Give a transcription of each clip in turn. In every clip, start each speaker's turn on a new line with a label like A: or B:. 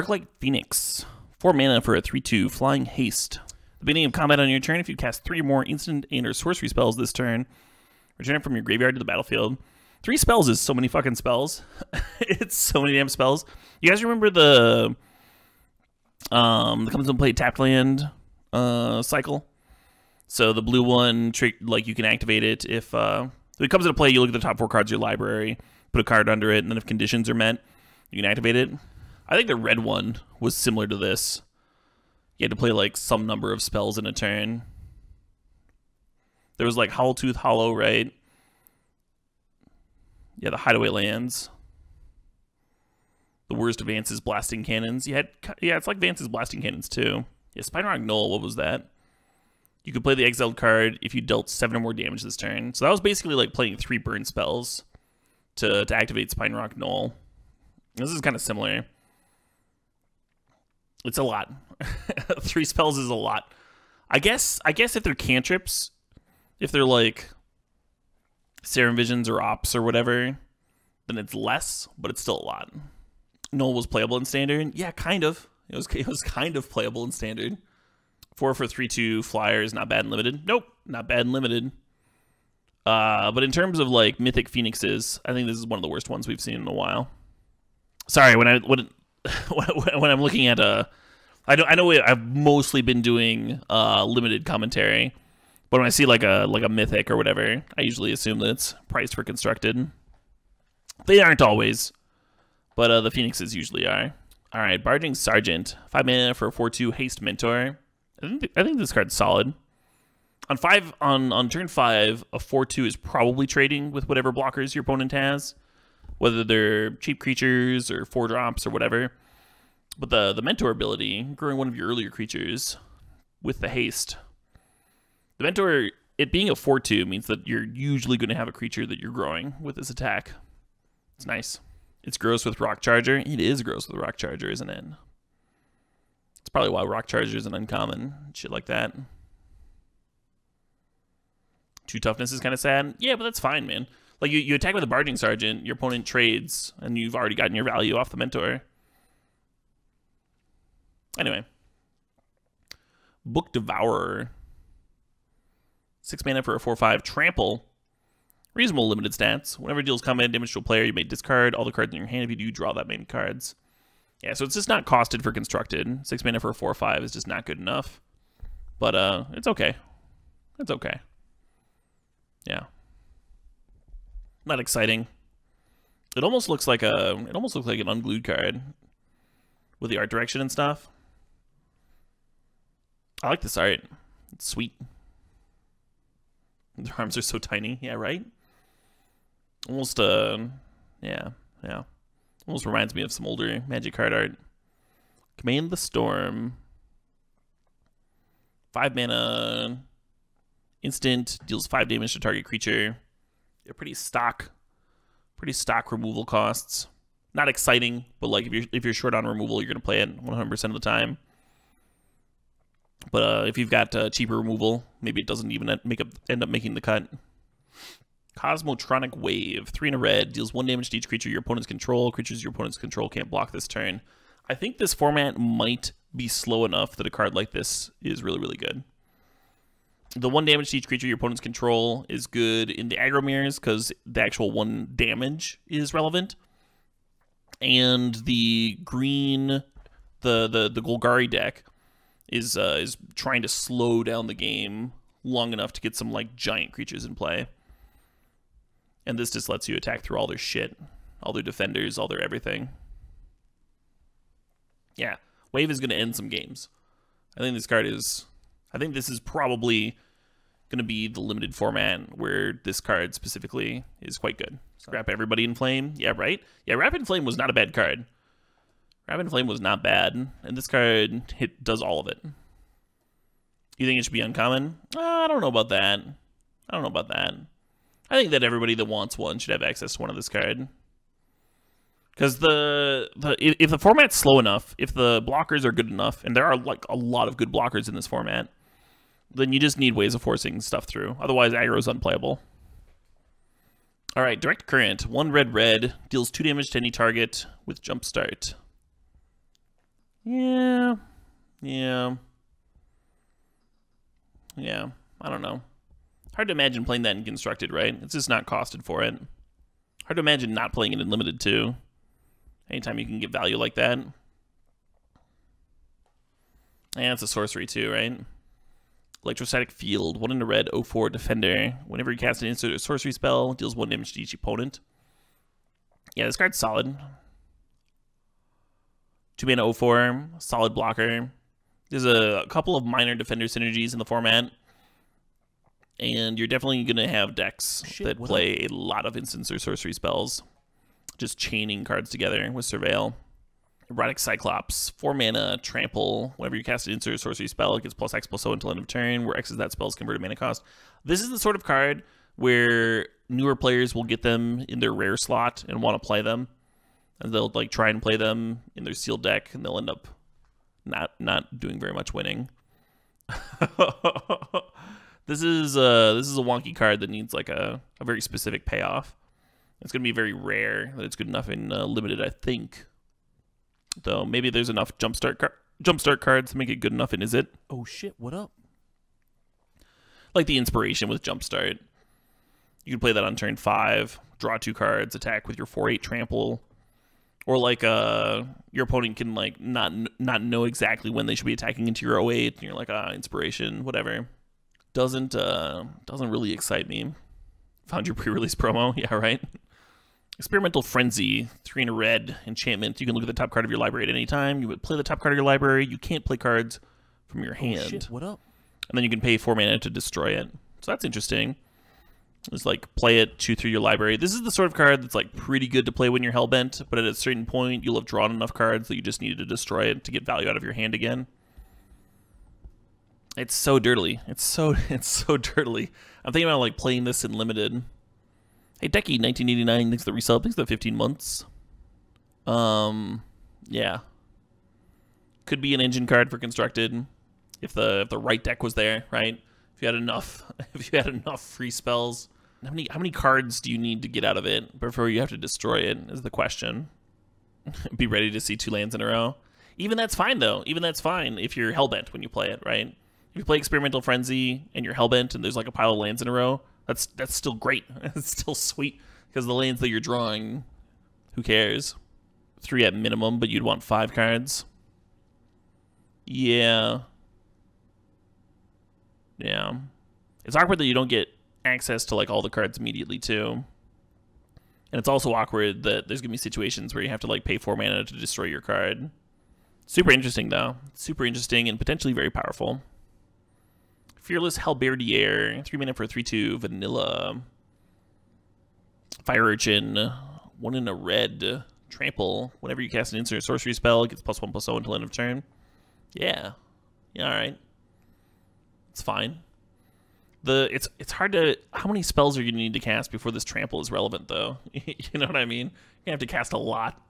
A: Arclight Phoenix. 4 mana for a 3/2 flying haste. At the beginning of combat on your turn, if you cast 3 or more instant and or sorcery spells this turn, return it from your graveyard to the battlefield. 3 spells is so many fucking spells. It's so many damn spells. You guys remember the comes into play tapped land cycle? So the blue one, like you can activate it if it comes into play. You look at the top 4 cards of your library, put a card under it, and then if conditions are met, you can activate it. I think the red one was similar to this. You had to play like some number of spells in a turn. There was like Hollowtooth Hollow, right? Yeah, the Hideaway Lands. The worst of Vance's Blasting Cannons. Yeah, it's like Vance's Blasting Cannons too. Yeah, Spinerock Knoll, what was that? You could play the exiled card if you dealt 7 or more damage this turn. So that was basically like playing 3 burn spells to activate Spinerock Knoll. This is kind of similar. It's a lot. 3 spells is a lot. I guess if they're cantrips, if they're like Serum Visions or Ops or whatever, then it's less, but it's still a lot. Knoll was playable in Standard. Yeah, kind of. It was kind of playable in Standard. 4 for 3/2 flyers, not bad in Limited. Nope, not bad in Limited. But in terms of like Mythic Phoenixes, I think this is one of the worst ones we've seen in a while. Sorry, when I'm looking at I know I've mostly been doing limited commentary, but when I see like a mythic or whatever, I usually assume that it's priced for constructed. They aren't always, but the Phoenixes usually are. All right, Barging Sergeant, 5 mana for a 4/2 haste mentor. I think this card's solid. On turn 5, a 4/2 is probably trading with whatever blockers your opponent has, whether they're cheap creatures or 4-drops or whatever. But the mentor ability, growing one of your earlier creatures with the haste. The mentor, it being a 4/2 means that you're usually going to have a creature that you're growing with this attack. It's nice. It's gross with Rock Charger. It is gross with Rock Charger, isn't it? It's probably why Rock Charger is an uncommon. Shit like that. 2 toughness is kind of sad. Yeah, but that's fine, man. Like, you attack with a Barging Sergeant, your opponent trades, and you've already gotten your value off the mentor. Anyway. Book Devourer. 6 mana for a 4/5 trample. Reasonable limited stats. Whenever it deals combat damage to a player, you may discard all the cards in your hand. If you do, draw that many cards. Yeah, so it's just not costed for constructed. 6 mana for a 4/5 is just not good enough. But it's okay. It's okay. Yeah. Not exciting. It almost looks like an unglued card with the art direction and stuff. I like this art. It's sweet. The arms are so tiny. Yeah, right? Almost yeah. Almost reminds me of some older Magic card art. Command the Storm. 5 mana. Instant. Deals 5 damage to target creature. They're pretty stock removal costs. Not exciting, but like if you're short on removal, you're gonna play it 100% of the time. But if you've got cheaper removal, maybe it doesn't even end up making the cut. Cosmotronic Wave, 3 and a red, deals 1 damage to each creature your opponent's control. Creatures your opponent's control can't block this turn. I think this format might be slow enough that a card like this is really, really good. The 1 damage to each creature your opponent's control is good in the aggro mirrors because the actual 1 damage is relevant. And the green, the Golgari deck is trying to slow down the game long enough to get some like giant creatures in play. And this just lets you attack through all their shit, all their defenders, all their everything. Yeah, Wave is going to end some games. I think this is probably going to be the limited format where this card specifically is quite good. So. Wrap everybody in flame. Yeah, right? Yeah, Wrap in Flame was not a bad card. Wrap in Flame was not bad, and this card does all of it. You think it should be uncommon? I don't know about that. I think that everybody that wants one should have access to one of this card. Because if the format's slow enough, if the blockers are good enough, and there are like a lot of good blockers in this format, then you just need ways of forcing stuff through. Otherwise, aggro is unplayable. All right, Direct Current. 1 red, deals 2 damage to any target with Jumpstart. Yeah. Yeah. Yeah. I don't know. Hard to imagine playing that in Constructed, right? It's just not costed for it. Hard to imagine not playing it in Limited, too. Anytime you can get value like that. And it's a sorcery, too, right? Electrostatic Field. 1 in a red, 0/4 Defender. Whenever you cast an instant or sorcery spell, deals 1 damage to each opponent. Yeah, this card's solid. 2 mana 0/4. Solid blocker. There's a couple of minor Defender synergies in the format. And you're definitely going to have decks that play a lot of instants or sorcery spells. Just chaining cards together with Surveil. Erotic Cyclops. 4 mana, trample. Whenever you cast an instant or sorcery spell, it gets +X/+0 until end of turn, where X is that spell's converted mana cost. This is the sort of card where newer players will get them in their rare slot and want to play them. And they'll like try and play them in their sealed deck, and they'll end up not doing very much winning. This is a wonky card that needs like a very specific payoff. It's going to be very rare that it's good enough in Limited, I think. Though maybe there's enough jumpstart cards to make it good enough in Is It? Oh shit, what up? Like the Inspiration with Jumpstart. You can play that on turn 5, draw 2 cards, attack with your 4/8 trample. Or like your opponent can like not know exactly when they should be attacking into your 0/8, and you're like, Inspiration, whatever. Doesn't really excite me. Found your pre-release promo, yeah, right? Experimental Frenzy, 3 in a red, enchantment. You can look at the top card of your library at any time. You would play the top card of your library. You can't play cards from your hand.
B: Shit, what up?
A: And then you can pay 4 mana to destroy it. So that's interesting. It's like play it, chew through your library. This is the sort of card that's like pretty good to play when you're hellbent, but at a certain point you'll have drawn enough cards that you just needed to destroy it to get value out of your hand again. It's so dirtily. It's so dirtily. I'm thinking about like playing this in Limited. Hey Decky, 1989, thanks for the resub, thanks for the 15 months. Yeah. Could be an engine card for Constructed if the right deck was there, right? If you had enough free spells. How many cards do you need to get out of it before you have to destroy it is the question. Be ready to see 2 lands in a row. Even that's fine though. Even that's fine if you're hellbent when you play it, right? If you play Experimental Frenzy and you're hellbent and there's like a pile of lands in a row, that's still great. It's still sweet because the lands that you're drawing, who cares? 3 at minimum, but you'd want 5 cards. Yeah. Yeah. It's awkward that you don't get access to like all the cards immediately too. And it's also awkward that there's gonna be situations where you have to like pay 4 mana to destroy your card. Super interesting though. Super interesting and potentially very powerful. Fearless Halberdier, 3 mana for a 3/2 vanilla. Fire Urchin, 1 in a red. Trample. Whenever you cast an instant or sorcery spell, it gets +1/+0 until end of turn. Yeah. Yeah, alright. It's fine. It's hard to... How many spells are you going to need to cast before this trample is relevant, though? You know what I mean? You're going to have to cast a lot.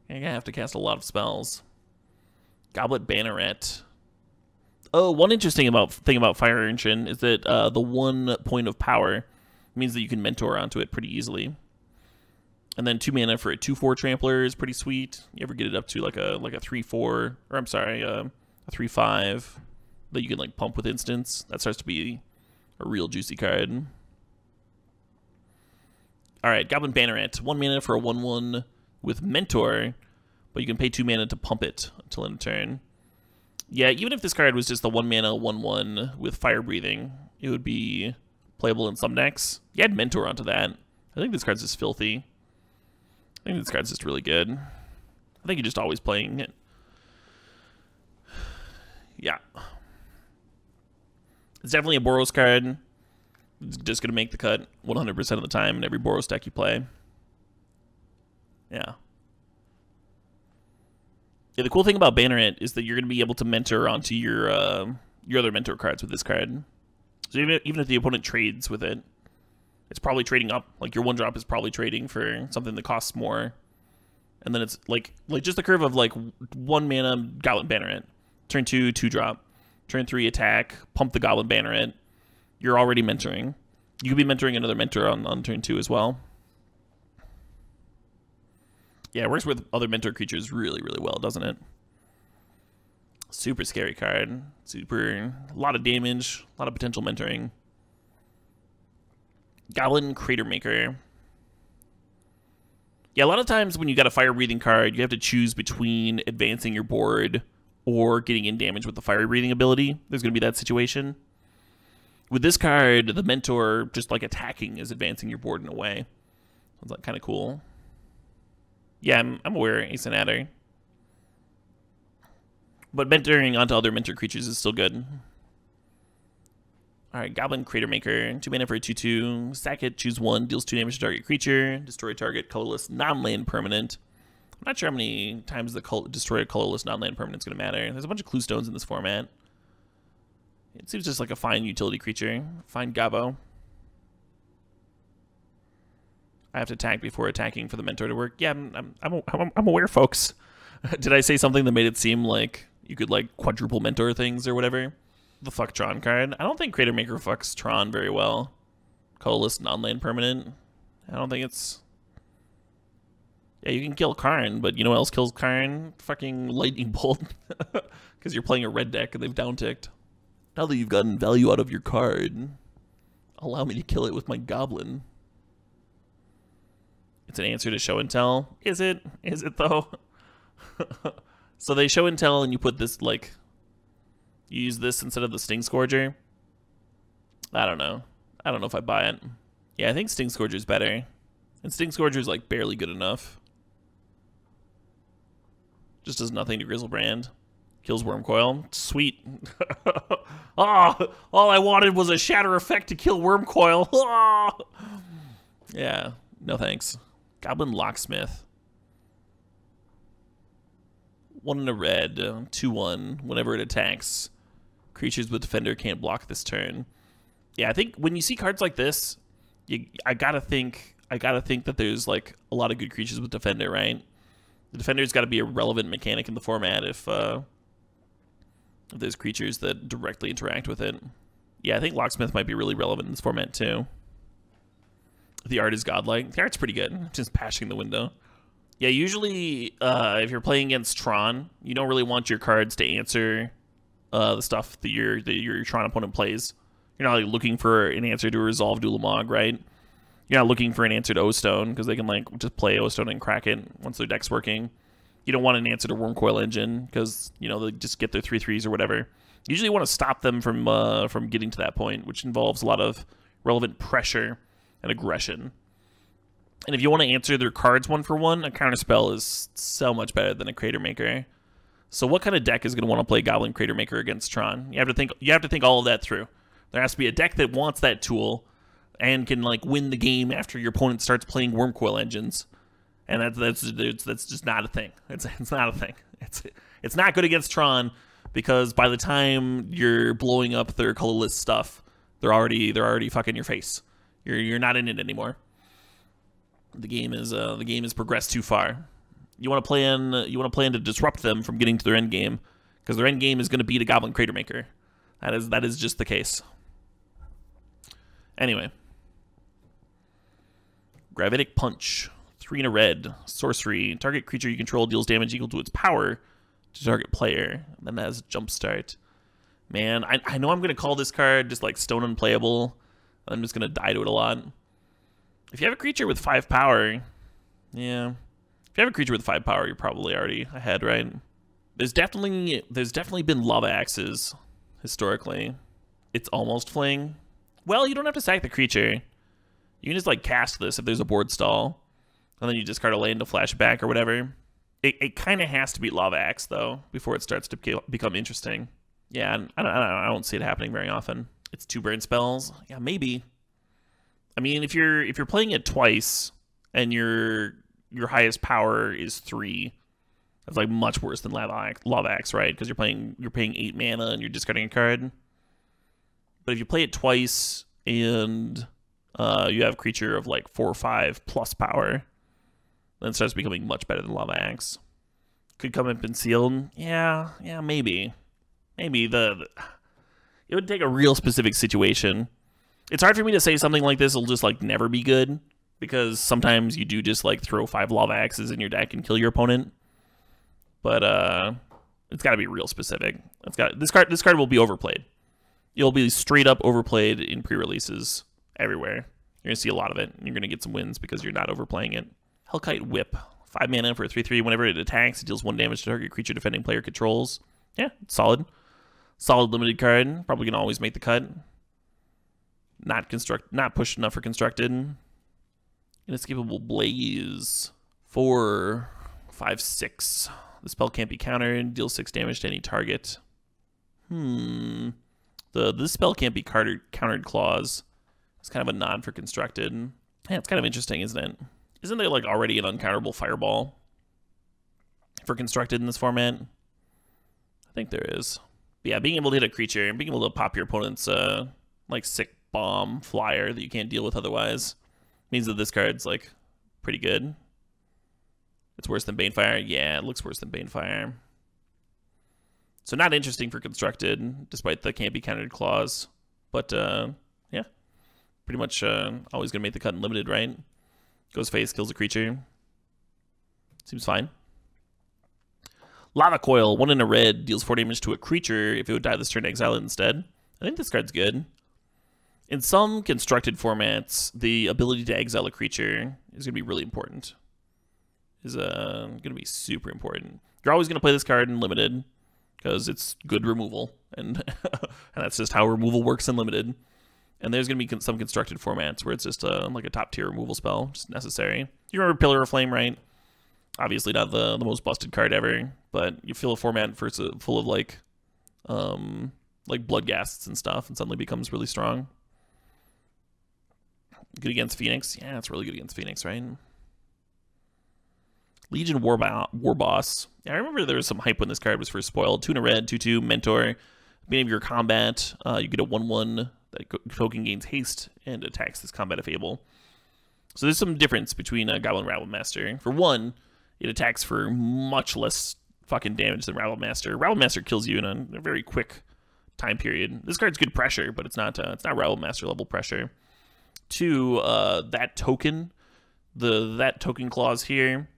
A: You're going to have to cast a lot of spells. Goblet Banneret. Oh, one interesting thing about Fire Urchin is that the 1 point of power means that you can mentor onto it pretty easily. And then 2 mana for a 2/4 trampler is pretty sweet. You ever get it up to like a 3/4, or I'm sorry, a 3/5 that you can like pump with instants. That starts to be a real juicy card. All right, Goblin Banneret, 1 mana for a 1/1 with Mentor, but you can pay 2 mana to pump it until end of turn. Yeah, even if this card was just the 1 mana 1/1 with Fire Breathing, it would be playable in some decks. You add Mentor onto that. I think this card's just filthy. I think this card's just really good. I think you're just always playing it. Yeah. It's definitely a Boros card. It's just going to make the cut 100% of the time in every Boros deck you play. Yeah. Yeah, the cool thing about Banneret is that you're going to be able to mentor onto your other mentor cards with this card. So even if the opponent trades with it, it's probably trading up. Like your 1-drop is probably trading for something that costs more. And then it's like just the curve of like 1 mana Goblin Banneret. Turn 2, 2-drop. Turn 3, attack. Pump the Goblin Banneret. You're already mentoring. You could be mentoring another mentor on turn 2 as well. Yeah, it works with other mentor creatures really, really well, doesn't it? Super scary card. A lot of damage, a lot of potential mentoring. Goblin Crater Maker. Yeah, a lot of times when you got a fire breathing card, you have to choose between advancing your board or getting in damage with the fire breathing ability. There's going to be that situation. With this card, the mentor just like attacking is advancing your board in a way. That's like kind of cool. Yeah, I'm aware, Ace and Adder. But mentoring onto other mentor creatures is still good. Alright, Goblin Crater Maker. 2 mana for a 2/2. Sack it, choose 1, deals 2 damage to target creature. Destroy target colorless non-land permanent. I'm not sure how many times the destroy a colorless non-land permanent is going to matter. There's a bunch of clue stones in this format. It seems just like a fine utility creature. Fine Gabo. I have to attack before attacking for the mentor to work. Yeah, I'm aware, folks. Did I say something that made it seem like you could like quadruple mentor things or whatever? The fuck Tron card. I don't think Crater Maker fucks Tron very well. Colorless non-land permanent. I don't think it's... Yeah, you can kill Karn, but you know what else kills Karn? Fucking Lightning Bolt. Because you're playing a red deck and they've down-ticked. Now that you've gotten value out of your card, allow me to kill it with my Goblin. It's an answer to show and tell. Is it? Is it though? So they show and tell and you put this like... You use this instead of the Sting Scourger? I don't know. I don't know if I buy it. Yeah, I think Sting Scourger is better. And Sting Scourger is like barely good enough. Just does nothing to Grizzlebrand. Kills Wormcoil. Sweet. Oh, all I wanted was a shatter effect to kill Wormcoil. Oh. Yeah, no thanks. Goblin Locksmith. 1 in a red, 2/1. Whenever it attacks, creatures with Defender can't block this turn. Yeah, I think when you see cards like this, I gotta think that there's like a lot of good creatures with Defender, right? The Defender's got to be a relevant mechanic in the format if there's creatures that directly interact with it. Yeah, I think Locksmith might be really relevant in this format too. The art is godlike. The art's pretty good. Just pashing the window. Yeah, usually if you're playing against Tron, you don't really want your cards to answer the stuff that your Tron opponent plays. You're not like looking for an answer to resolve Dulamog, right? You're not looking for an answer to O-Stone because they can like just play O-Stone and crack it once their deck's working. You don't want an answer to Wormcoil Engine because you know they just get their 3/3s or whatever. You usually want to stop them from getting to that point, which involves a lot of relevant pressure and aggression. And if you want to answer their cards 1-for-1, a counterspell is so much better than a Crater Maker. So what kind of deck is going to want to play Goblin Crater Maker against Tron? You have to think all of that through. There has to be a deck that wants that tool and can like win the game after your opponent starts playing Wormcoil Engines. And that's just not a thing. It's not a thing. It's not good against Tron because by the time you're blowing up their colorless stuff, they're already fucking your face. You're not in it anymore. The game is progressed too far. You want to plan to disrupt them from getting to their end game because their end game is going to beat a Goblin Crater Maker. That is just the case. Anyway, Gravitic Punch. 3 in a red. Sorcery. Target creature you control deals damage equal to its power to target player. And then that has Jumpstart. Man, I know I'm going to call this card just like stone unplayable. I'm just going to die to it a lot. If you have a creature with 5 power, yeah. If you have a creature with 5 power, you're probably already ahead, right? There's definitely been Lava Axes historically. It's almost Fling. Well, you don't have to sack the creature. You can just like cast this if there's a board stall. And then you discard a land to flash it back or whatever. It kind of has to beat Lava Axe, though, before it starts to become interesting. Yeah, I don't see it happening very often. It's 2 burn spells. Yeah, maybe. I mean, if you're playing it twice and your highest power is 3, that's like much worse than Lava Axe, right? Because you're paying 8 mana and you're discarding a card. But if you play it twice and you have a creature of like 4 or 5 plus power, then it starts becoming much better than Lava Axe. Could come up and sealed. Yeah, maybe. Maybe it would take a real specific situation. It's hard for me to say something like this will just like never be good because sometimes you do just like throw 5 Lava Axes in your deck and kill your opponent. But It's got to be real specific. This card will be overplayed. It'll be straight up overplayed in pre-releases everywhere. You're gonna see a lot of it, and you're gonna get some wins because you're not overplaying it. Hellkite Whip, 5 mana for a 3/3. Whenever it attacks, it deals 1 damage to target creature defending player controls. Yeah, solid. Solid limited card. Probably gonna always make the cut. Not pushed enough for constructed. Inescapable Blaze. 4, 5, 6. The spell can't be countered. Deals 6 damage to any target. This spell can't be countered clause. It's kind of a nod for constructed. Yeah, it's kind of interesting, isn't it? Isn't there like already an uncounterable fireball for constructed in this format? I think there is. But yeah, being able to hit a creature and being able to pop your opponent's like sick bomb flyer that you can't deal with otherwise means that this card's like pretty good. It's worse than Banefire. Yeah, it looks worse than Banefire. So not interesting for constructed, despite the can't be countered clause. But yeah, pretty much always gonna make the cut in limited, right? Goes face, kills a creature. Seems fine. Lava Coil, 1 in a red, deals 4 damage to a creature. If it would die this turn, exile it instead. I think this card's good. In some constructed formats, the ability to exile a creature is going to be really important. Is going to be super important. You're always going to play this card in limited because it's good removal, and and that's just how removal works in limited. And there's going to be some constructed formats where it's just like a top tier removal spell, just necessary. You remember Pillar of Flame, right? Obviously not the most busted card ever, but you feel a format full of like blood ghasts and stuff, and suddenly becomes really strong. Good against Phoenix. Yeah, it's really good against Phoenix, right? Legion War Boss. Yeah, I remember there was some hype when this card was first spoiled. 2 in a red, 2/2, Mentor. Beginning of your combat, you get a 1/1 that token gains haste and attacks this combat if able. So there's some difference between Goblin Rabble Master. For one, it attacks for much less fucking damage than Rabble Master. Rabble Master kills you in a very quick time period. This card's good pressure, but it's not Rabble Master level pressure. 2, that token clause here,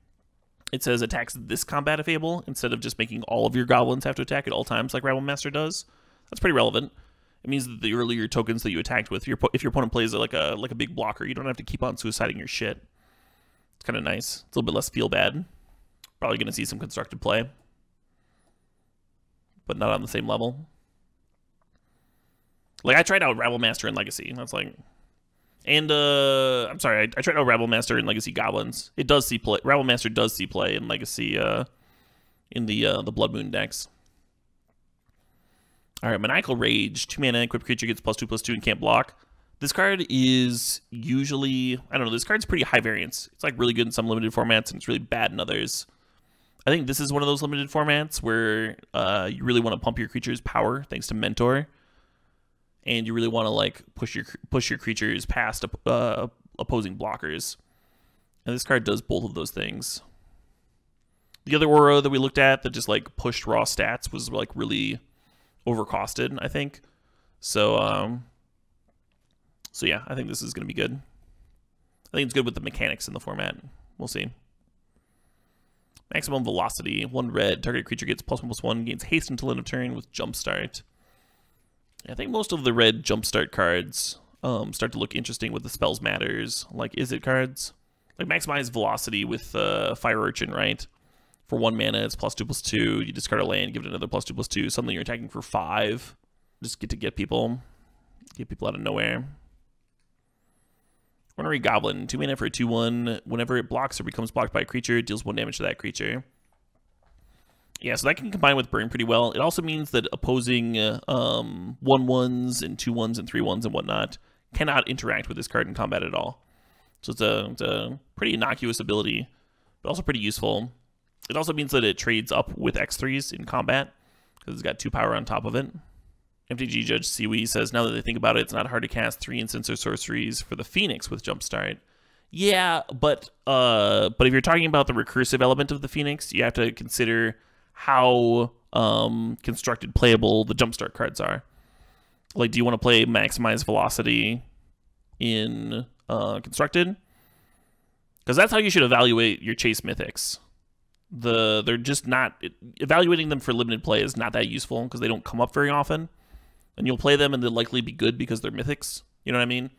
A: it says attacks this combat if able, instead of just making all of your goblins have to attack at all times like Rabble Master does. That's pretty relevant. It means that the earlier tokens that you attacked with, if your opponent plays like a big blocker, you don't have to keep on suiciding your shit. It's kind of nice. It's a little bit less feel bad. Probably going to see some constructed play, but not on the same level. Like, I tried out Rabble Master in Legacy. That's like... And, I'm sorry, I tried out Rabble Master in Legacy Goblins. It does see play. Rabble Master does see play in Legacy, in the Blood Moon decks. Alright, Maniacal Rage. 2 mana, equipped creature gets +2/+2 and can't block. This card is usually... I don't know, this card's pretty high variance. It's like really good in some limited formats, and it's really bad in others. I think this is one of those limited formats where you really want to pump your creature's power thanks to Mentor. And you really want to like push your creatures past opposing blockers. And this card does both of those things. The other aura that we looked at that just like pushed raw stats was like really overcosted, I think. So yeah, I think this is going to be good. I think it's good with the mechanics in the format. We'll see. Maximum Velocity, 1 red. Target creature gets +1/+1, gains haste until end of turn with Jumpstart. I think most of the red Jumpstart cards start to look interesting with the Spells Matters, like Is It cards. Like Maximize Velocity with Fire Urchin, right? For 1 mana, it's +2/+2. You discard a land, give it another +2/+2. Suddenly you're attacking for 5. Just get people out of nowhere. Ornery Goblin, 2 mana for a 2/1. Whenever it blocks or becomes blocked by a creature, it deals 1 damage to that creature. Yeah, so that can combine with Burn pretty well. It also means that opposing 1/1s and 2/1s and 3/1s and whatnot cannot interact with this card in combat at all. So it's a pretty innocuous ability, but also pretty useful. It also means that it trades up with X3s in combat, because it's got 2 power on top of it. MTG Judge Siwi says, now that they think about it, it's not hard to cast 3 instants or sorceries for the Phoenix with Jumpstart. Yeah, but if you're talking about the recursive element of the Phoenix, you have to consider how constructed playable the Jumpstart cards are. Like, do you want to play Maximize Velocity in constructed? Because that's how you should evaluate your Chase Mythics. They're just not, evaluating them for limited play is not that useful because they don't come up very often, and you'll play them and they'll likely be good because they're mythics. You know what I mean?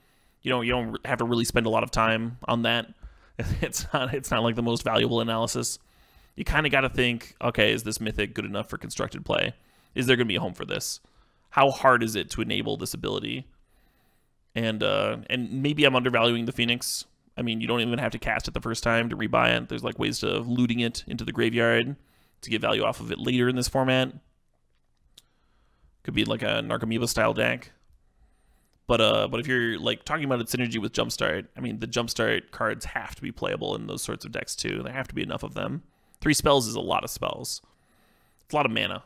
A: You don't have to really spend a lot of time on that. It's not like the most valuable analysis. You kind of got to think, okay, is this mythic good enough for constructed play? Is there going to be a home for this? How hard is it to enable this ability? And maybe I'm undervaluing the Phoenix. I mean, you don't even have to cast it the first time to rebuy it. There's like ways of looting it into the graveyard to get value off of it later in this format. Could be like a Narcomoeba style deck. But if you're like talking about its synergy with Jumpstart, I mean, the Jumpstart cards have to be playable in those sorts of decks too. There have to be enough of them. 3 spells is a lot of spells. It's a lot of mana.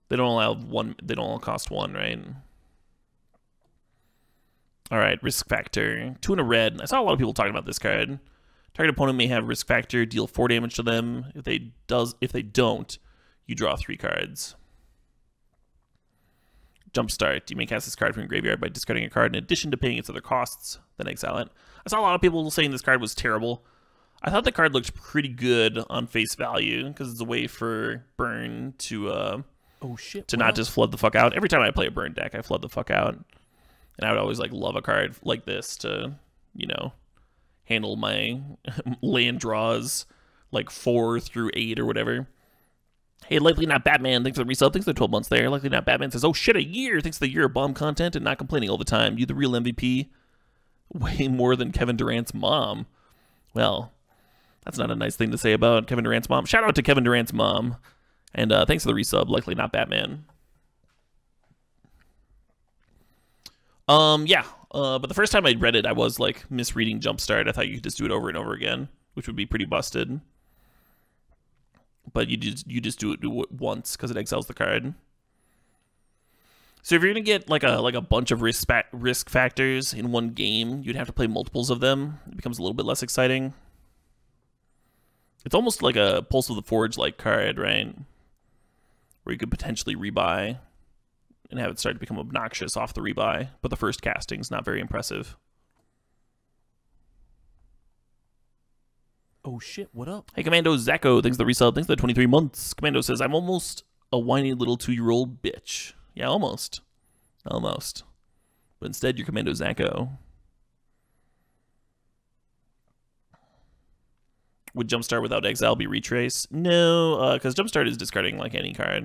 A: They don't allow one. They don't all cost 1, right? All right, risk factor. 2 and a red. I saw a lot of people talking about this card. Target opponent may have risk factor, deal 4 damage to them. If they don't, you draw 3 cards. Jumpstart. You may cast this card from your graveyard by discarding a card in addition to paying its other costs, then exile it. I saw a lot of people saying this card was terrible. I thought the card looked pretty good on face value because it's a way for Burn to not just flood the fuck out. Every time I play a Burn deck, I flood the fuck out. And I would always like love a card like this to, you know, handle my land draws like 4 through 8 or whatever. Hey, Likely Not Batman, thanks for the resub, thanks for the 12 months there. Likely Not Batman says, oh shit, a year, thanks for the year of bomb content and not complaining all the time. You the real MVP? Way more than Kevin Durant's mom. Well, that's not a nice thing to say about Kevin Durant's mom. Shout out to Kevin Durant's mom. And thanks for the resub, Likely Not Batman. But the first time I read it, I was like misreading Jumpstart. I thought you could just do it over and over again, which would be pretty busted. But you just do it once because it exiles the card. So if you're gonna get like a bunch of risk factors in one game, you'd have to play multiples of them. It becomes a little bit less exciting. It's almost like a Pulse of the Forge like card, right? Where you could potentially rebuy and have it start to become obnoxious off the rebuy, but the first casting's not very impressive.
B: Oh shit, what up?
A: Hey Commando Zacco, thanks for the resub, thanks for the 23 months. Commando says, I'm almost a whiny little 2-year-old bitch. Yeah, almost. Almost. But instead, you're Commando Zacco. Would Jumpstart without exile be retrace? No, because Jumpstart is discarding like any card.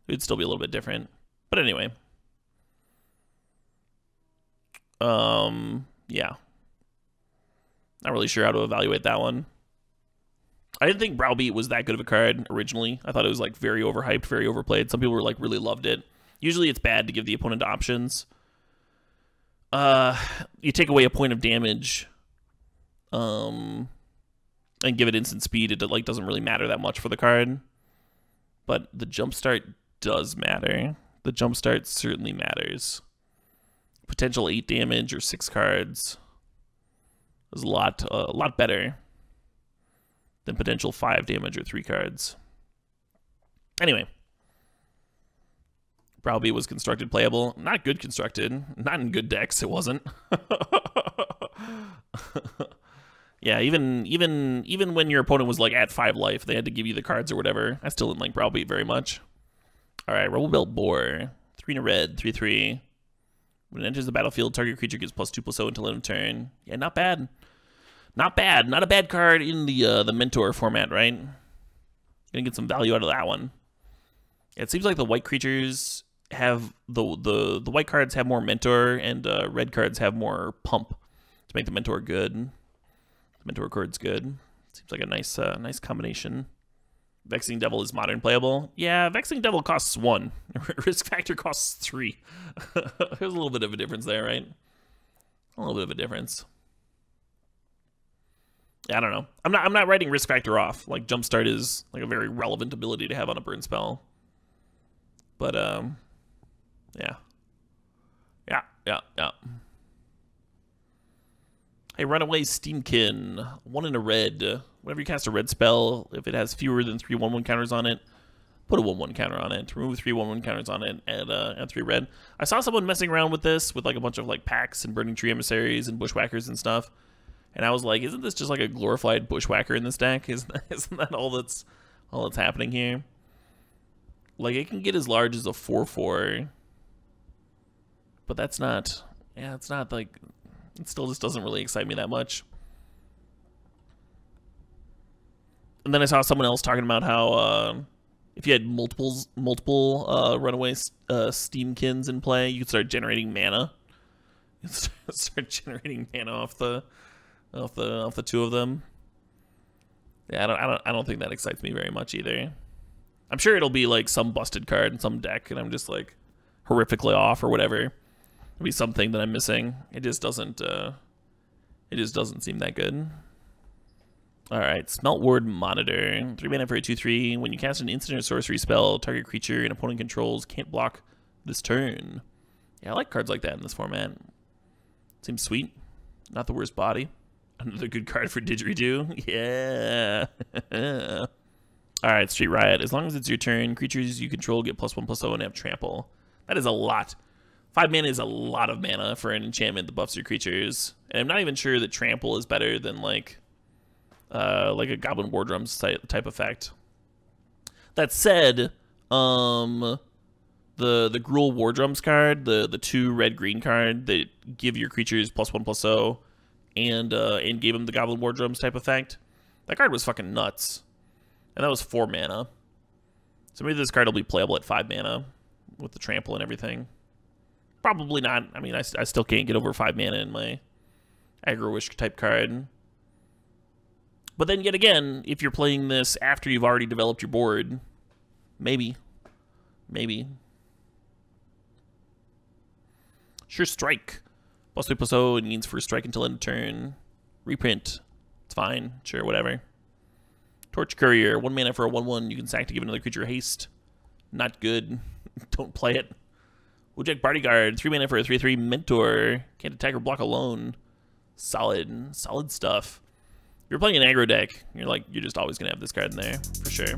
A: It would still be a little bit different. But anyway. Yeah. Not really sure how to evaluate that one. I didn't think Browbeat was that good of a card originally. I thought it was like very overhyped, very overplayed. Some people were like really loved it. Usually it's bad to give the opponent options. You take away a point of damage, and give it instant speed. It like doesn't really matter that much for the card. But the Jumpstart does matter. The Jumpstart certainly matters. Potential 8 damage or 6 cards is a lot better than potential 5 damage or 3 cards. Anyway. Browbeat was constructed playable. Not good constructed. Not in good decks, it wasn't. Yeah, even when your opponent was like at 5 life, they had to give you the cards or whatever. I still didn't like Browbeat very much. Alright, Rebel Boar. 3 and a red, 3/3. When it enters the battlefield, target creature gets +2/+0 until end of turn. Yeah, not bad. Not bad. Not a bad card in the Mentor format, right? Gonna get some value out of that one. It seems like the white creatures have the white cards have more Mentor, and red cards have more Pump to make the Mentor good. The Mentor card's good. Seems like a nice combination. Vexing Devil is modern playable. Yeah, Vexing Devil costs 1. Risk factor costs 3. There's a little bit of a difference there, right? A little bit of a difference. Yeah, I don't know. I'm not writing risk factor off. Like Jumpstart is like a very relevant ability to have on a burn spell. But yeah. Hey, Runaway Steamkin. 1 in a red. Whenever you cast a red spell, if it has fewer than 3 1/1 counters on it, put a 1/1 counter on it. Remove 3 1/1 counters on it, and 3 red. I saw someone messing around with this with like a bunch of like packs and Burning Tree Emissaries and Bushwhackers and stuff. And I was like, isn't this just like a glorified bushwhacker in this deck? Isn't that all that's happening here? Like, it can get as large as a 4/4. But that's not, yeah, it's not like, it still just doesn't really excite me that much. And then I saw someone else talking about how if you had multiple runaway Steamkins in play, you could start generating mana. You could start generating mana off the two of them. Yeah, I don't think that excites me very much either. I'm sure it'll be like some busted card in some deck, and I'm just like horrifically off or whatever. It'll be something that I'm missing. It just doesn't seem that good. Alright, Smelt Ward Monitor. 3 mana for a 2/3. When you cast an instant or sorcery spell, target creature an opponent controls can't block this turn. Yeah, I like cards like that in this format. Seems sweet. Not the worst body. Another good card for Didgeridoo. Yeah. Alright, Street Riot. As long as it's your turn, creatures you control get +1/+0 and have trample. That is a lot. 5 mana is a lot of mana for an enchantment that buffs your creatures. And I'm not even sure that trample is better than like a Goblin War Drums type effect. That said, the Gruul War Drums card, the 2 red-green card that give your creatures +1/+0 and gave them the Goblin War Drums type effect, that card was fucking nuts. And that was 4 mana. So maybe this card will be playable at 5 mana with the trample and everything. Probably not. I mean, I still can't get over 5 mana in my aggro-ish type card. But then yet again, if you're playing this after you've already developed your board, maybe. Maybe. Sure, strike. +3/+0 and means for strike until end of turn. Reprint. It's fine. Sure, whatever. Torch Courier. 1 mana for a 1/1. You can sack to give another creature haste. Not good. Don't play it. Wujek Bodyguard. 3 mana for a 3/3 Mentor. Can't attack or block alone. Solid stuff. If you're playing an aggro deck, you're just always going to have this card in there, for sure.